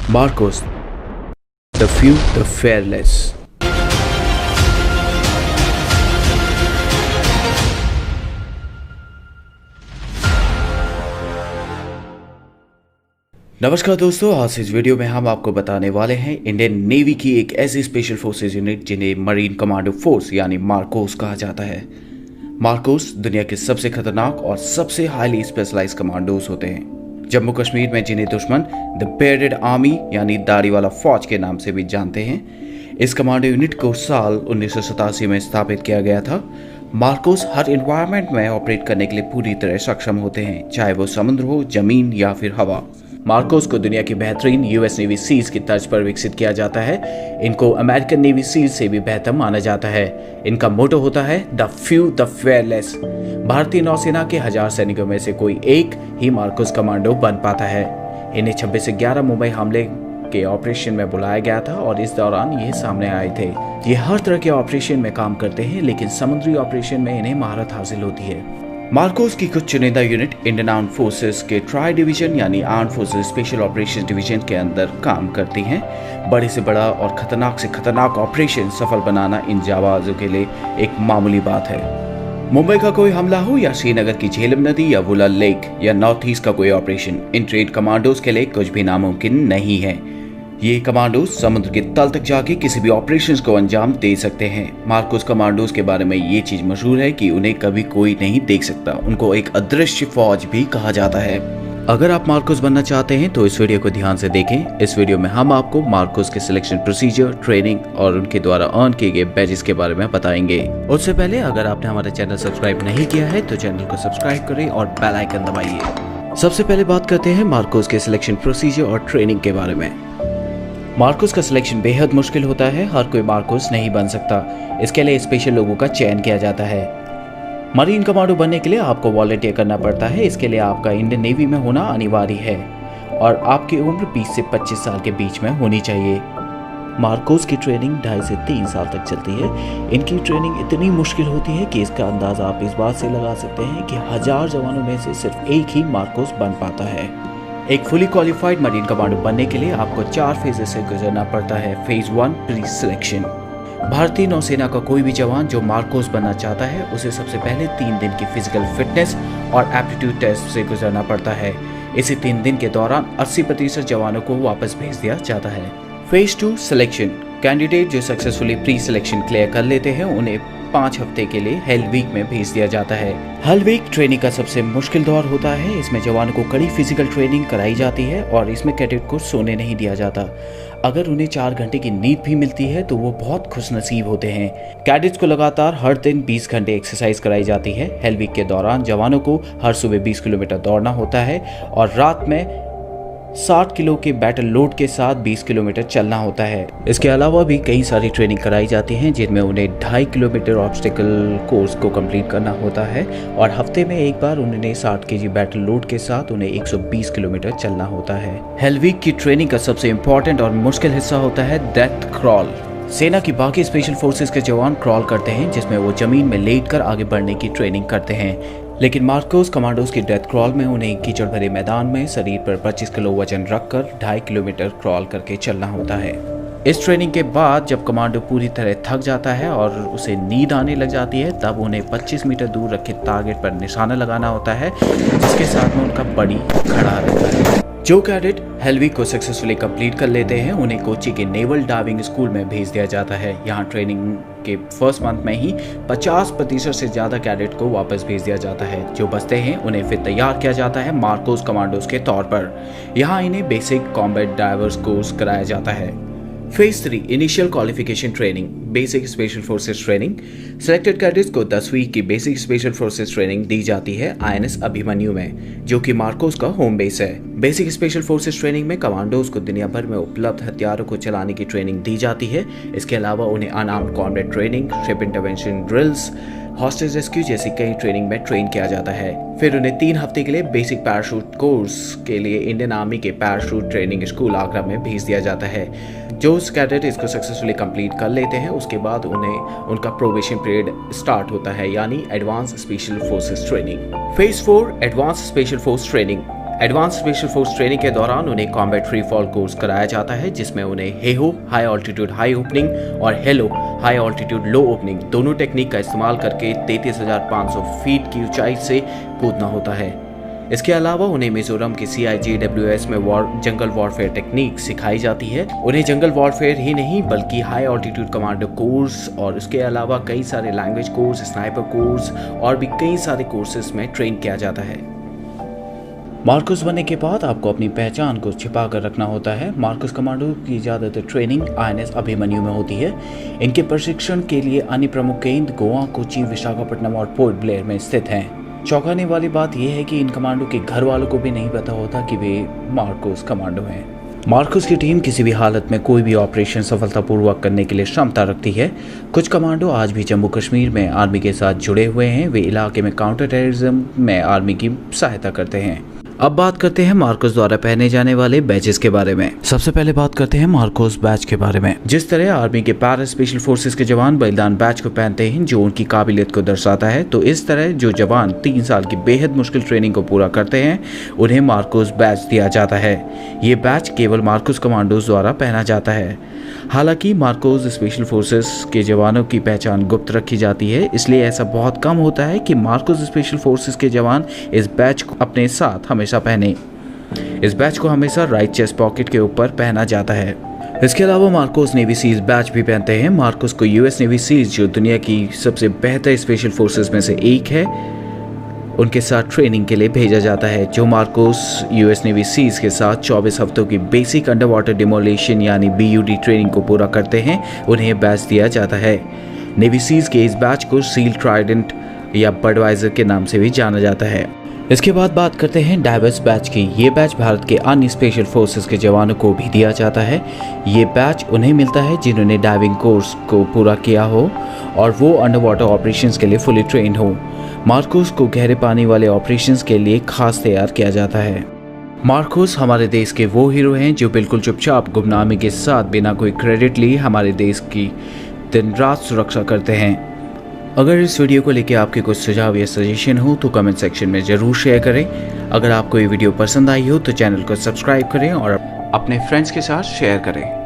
Marcos, the few, the fearless. नमस्कार दोस्तों, आज इस वीडियो में हम आपको बताने वाले हैं इंडियन नेवी की एक ऐसी स्पेशल फोर्सेज यूनिट जिन्हें मरीन कमांडो फोर्स यानी मार्कोस कहा जाता है। मार्कोस दुनिया के सबसे खतरनाक और सबसे हाईली स्पेशलाइज कमांडोज होते हैं। जम्मू कश्मीर में जिन्हें दुश्मन द बेयर्डेड आर्मी यानी दाढ़ी वाला फौज के नाम से भी जानते हैं, इस कमांडो यूनिट को साल 1987 में स्थापित किया गया था। मार्कोस हर एनवायरनमेंट में ऑपरेट करने के लिए पूरी तरह सक्षम होते हैं, चाहे वो समुद्र हो, जमीन या फिर हवा। मार्कोस को दुनिया की बेहतरीन यूएस नेवी सील्स की तर्ज पर विकसित किया जाता है। इनको अमेरिकन नेवी सील्स से भी बेहतर माना जाता है। इनका मोटो होता है द फ्यू द फेयरलेस। भारतीय नौसेना के 1000 सैनिकों में से कोई एक ही मार्कोस कमांडो बन पाता है। इन्हें 26 से 11 मुंबई हमले के ऑपरेशन में बुलाया गया था और इस दौरान ये सामने आए थे। ये हर तरह के ऑपरेशन में काम करते हैं, लेकिन समुद्री ऑपरेशन में इन्हें महारत हासिल होती है। मार्कोस की कुछ चुनिंदा यूनिट इंडियन आर्म्ड फोर्सेस के ट्राई डिवीजन यानी armed forces special operation division के अंदर काम करती हैं। बड़े से बड़ा और खतरनाक से खतरनाक ऑपरेशन सफल बनाना इन जाबाजों के लिए एक मामूली बात है। मुंबई का कोई हमला हो या श्रीनगर की झेलम नदी या वुलर लेक या नॉर्थ ईस्ट का कोई ऑपरेशन, इन ट्रेड कमांडोज के लिए कुछ भी नामुमकिन नहीं है। ये कमांडोज समुद्र के तल तक जाके किसी भी ऑपरेशंस को अंजाम दे सकते हैं। मार्कोस कमांडोज के बारे में ये चीज मशहूर है कि उन्हें कभी कोई नहीं देख सकता। उनको एक अदृश्य फौज भी कहा जाता है। अगर आप मार्कोस बनना चाहते हैं तो इस वीडियो को ध्यान से देखें। इस वीडियो में हम आपको मार्कोस के सिलेक्शन प्रोसीजर, ट्रेनिंग और उनके द्वारा अर्न किए गए बैजेस के बारे में बताएंगे। उससे पहले अगर आपने हमारा चैनल सब्सक्राइब नहीं किया है तो चैनल को सब्सक्राइब करें और बेल आइकन दबाइए। सबसे पहले बात करते हैं मार्कोस के सिलेक्शन प्रोसीजर और ट्रेनिंग के बारे में। मार्कोस का सिलेक्शन बेहद मुश्किल होता है। हर कोई मार्कोस नहीं बन सकता। इसके लिए स्पेशल लोगों का चयन किया जाता है। मरीन कमांडो बनने के लिए आपको वॉलंटियर करना पड़ता है। इसके लिए आपका इंडियन नेवी में होना अनिवार्य है और आपकी उम्र 20 से 25 साल के बीच में होनी चाहिए। मार्कोस की ट्रेनिंग 2.5 से 3 साल तक चलती है। इनकी ट्रेनिंग इतनी मुश्किल होती है कि इसका अंदाजा आप इस बात से लगा सकते हैं कि 1000 जवानों में से सिर्फ एक ही मार्कोस बन पाता है। एक फुली क्वालिफाइड मरीन कमांडो बनने के लिए आपको 4 फेजेस से गुजरना पड़ता है। Phase 1 pre selection. भारतीय नौसेना का कोई भी जवान जो मार्कोस बनना चाहता है उसे सबसे पहले 3 दिन की फिजिकल फिटनेस और एप्टीट्यूड टेस्ट से गुजरना पड़ता है। इसी 3 दिन के दौरान 80% जवानों को वापस भेज दिया जाता है। Phase 2 selection. कैंडिडेट जो सक्सेसफुली प्री सिलेक्शन क्लियर कर लेते हैं उन्हें 5 हफ्ते के लिए हेल वीक में भेज दिया जाता है। हेल वीक ट्रेनिंग का सबसे मुश्किल दौर होता है। इसमें जवानों को कड़ी फिजिकल ट्रेनिंग कराई जाती है और इसमें कैडेट को सोने नहीं दिया जाता। अगर उन्हें 4 घंटे की नींद भी मिलती है तो वो बहुत खुशनसीब होते हैं। कैडेट्स को लगातार हर दिन 20 घंटे एक्सरसाइज कराई जाती है। हेल वीक के दौरान जवानों को हर सुबह 20 किलोमीटर दौड़ना होता है और रात में 60 किलो के बैटल लोड के साथ 20 किलोमीटर चलना होता है। इसके अलावा भी कई सारी ट्रेनिंग कराई जाती हैं जिनमें उन्हें 2.5 किलोमीटर ऑब्स्टिकल कोर्स को कंप्लीट करना होता है और हफ्ते में एक बार उन्हें 60 केजी बैटल लोड के साथ उन्हें 120 किलोमीटर चलना होता है। हेल वीक की ट्रेनिंग का सबसे इम्पोर्टेंट और मुश्किल हिस्सा होता है डेथ क्रॉल। सेना की बाकी स्पेशल फोर्सेस के जवान क्रॉल करते हैं जिसमें वो जमीन में लेटकर आगे बढ़ने की ट्रेनिंग करते हैं, लेकिन मार्कोस कमांडोज की डेथ क्रॉल में उन्हें कीचड़ भरे मैदान में शरीर पर 25 किलो वजन रखकर 2.5 किलोमीटर क्रॉल करके चलना होता है। इस ट्रेनिंग के बाद जब कमांडो पूरी तरह थक जाता है और उसे नींद आने लग जाती है तब उन्हें 25 मीटर दूर रखे टारगेट पर निशाना लगाना होता है जिसके साथ में उनका बड़ी खड़ा रहता है। जो कैडेट हेल वीक को सक्सेसफुली कंप्लीट कर लेते हैं उन्हें कोची के नेवल डाइविंग स्कूल में भेज दिया जाता है। यहाँ ट्रेनिंग के फर्स्ट मंथ में ही 50% से ज्यादा कैडेट को वापस भेज दिया जाता है। जो बचते हैं उन्हें फिर तैयार किया जाता है मार्कोस कमांडोज के तौर पर। यहाँ इन्हें बेसिक कॉम्बैट डाइवर्स कोर्स कराया जाता है। Phase 3 initial qualification training, basic special forces training. Selected cadets को 10 वीक की बेसिक स्पेशल फोर्सेस ट्रेनिंग दी जाती है INS अभिमन्यु में, जो कि मार्कोस का होम बेस है। बेसिक स्पेशल फोर्सेस ट्रेनिंग में कमांडोज को दुनिया भर में उपलब्ध हथियारों को चलाने की ट्रेनिंग दी जाती है। इसके अलावा उन्हें unarmoured combat training, ship intervention drills, hostage rescue जैसी कई ट्रेनिंग में ट्रेन किया जाता है। फिर उन्हें 3 हफ्ते के लिए बेसिक पैराशूट कोर्स के लिए इंडियन आर्मी के पैराशूट ट्रेनिंग स्कूल आगरा में भेज दिया जाता है। जो कैडेट इसको सक्सेसफुली कंप्लीट कर लेते हैं उसके बाद उन्हें उनका प्रोबेशन पीरियड स्टार्ट होता है, यानी advance special forces training. Phase 4 advance special force training. Advance special force training के दौरान उन्हें कॉम्बैट फ्री फॉल कोर्स कराया जाता है, जिसमें उन्हें Heyhoe high altitude high opening और हेलो हाई ऑल्टीट्यूड लो ओपनिंग दोनों टेक्निक का इस्तेमाल करके 33,500 फीट की ऊंचाई से कूदना होता है। इसके अलावा उन्हें मिजोरम की CIGWS में जंगल वॉरफेयर टेक्निक सिखाई जाती है। उन्हें जंगल वॉरफेयर ही नहीं बल्कि हाई ऑल्टीट्यूड कमांडो कोर्स और उसके अलावा कई सारे लैंग्वेज कोर्स, स्नाइपर कोर्स और भी कई सारे कोर्सेज में ट्रेन किया जाता है। मार्कोस बनने के बाद आपको अपनी पहचान को छिपा कर रखना होता है। मार्कोस कमांडो की ज़्यादातर ट्रेनिंग INS अभिमन्यु में होती है। इनके प्रशिक्षण के लिए अन्य प्रमुख केंद्र गोवा, कोची, विशाखापट्टनम और पोर्ट ब्लेयर में स्थित हैं। चौंकाने वाली बात यह है कि इन कमांडो के घर वालों को भी नहीं पता होता कि वे मार्कोस कमांडो हैं। मार्कोस की टीम किसी भी हालत में कोई भी ऑपरेशन सफलतापूर्वक करने के लिए क्षमता रखती है। कुछ कमांडो आज भी जम्मू कश्मीर में आर्मी के साथ जुड़े हुए हैं। वे इलाके में काउंटर टेररिज्म में आर्मी की सहायता करते हैं। अब बात करते हैं मार्कोस द्वारा पहने जाने वाले बैचेस के बारे में। सबसे पहले बात करते हैं मार्कोस बैच के बारे में। जिस तरह आर्मी के पैरा स्पेशल फोर्सेस के जवान बलिदान बैच को पहनते हैं जो उनकी काबिलियत को दर्शाता है, तो इस तरह जो जवान 3 साल की बेहद मुश्किल ट्रेनिंग को पूरा करते हैं उन्हें मार्कोस बैच दिया जाता है। ये बैच केवल मार्कोस कमांडोज द्वारा पहना जाता है। हालांकि मार्कोस स्पेशल फोर्सेस के जवानों की पहचान गुप्त रखी जाती है, इसलिए ऐसा बहुत कम होता है कि मार्कोस स्पेशल फोर्सेस के जवान इस बैच को अपने साथ हमेशा पहने। इस बैच को हमेशा राइट चेस्ट पॉकेट के ऊपर पहना जाता है। इसके अलावा मार्कोस नेवी सीज बैच भी पहनते हैं। मार्कोस को US नेवी सीज, जो दुनिया की सबसे बेहतर स्पेशल फोर्सेस में से एक है, उनके साथ ट्रेनिंग के लिए भेजा जाता है। जो मार्कोस US नेवी सीज के साथ 24 हफ्तों की बेसिक अंडर वाटर डिमोलेशन यानी BUD ट्रेनिंग को पूरा करते हैं, उन्हें बैच दिया जाता है। नेवी सीज के इस बैच को सील ट्राइडेंट या बडवाइजर के नाम से भी जाना जाता है। इसके बाद बात करते हैं डाइवर्स बैच की। ये बैच भारत के अन्य स्पेशल फोर्सेस के जवानों को भी दिया जाता है। ये बैच उन्हें मिलता है जिन्होंने डाइविंग कोर्स को पूरा किया हो और वो अंडर वाटर ऑपरेशंस के लिए फुली ट्रेंड हो। मार्कोस को गहरे पानी वाले ऑपरेशंस के लिए खास तैयार किया जाता है। मार्कोस हमारे देश के वो हीरो हैं जो बिल्कुल चुपचाप गुमनामी के साथ बिना कोई क्रेडिट लिए हमारे देश की दिन रात सुरक्षा करते हैं। अगर इस वीडियो को लेकर आपके कुछ सुझाव या सजेशन हो तो कमेंट सेक्शन में ज़रूर शेयर करें। अगर आपको ये वीडियो पसंद आई हो तो चैनल को सब्सक्राइब करें और अपने फ्रेंड्स के साथ शेयर करें।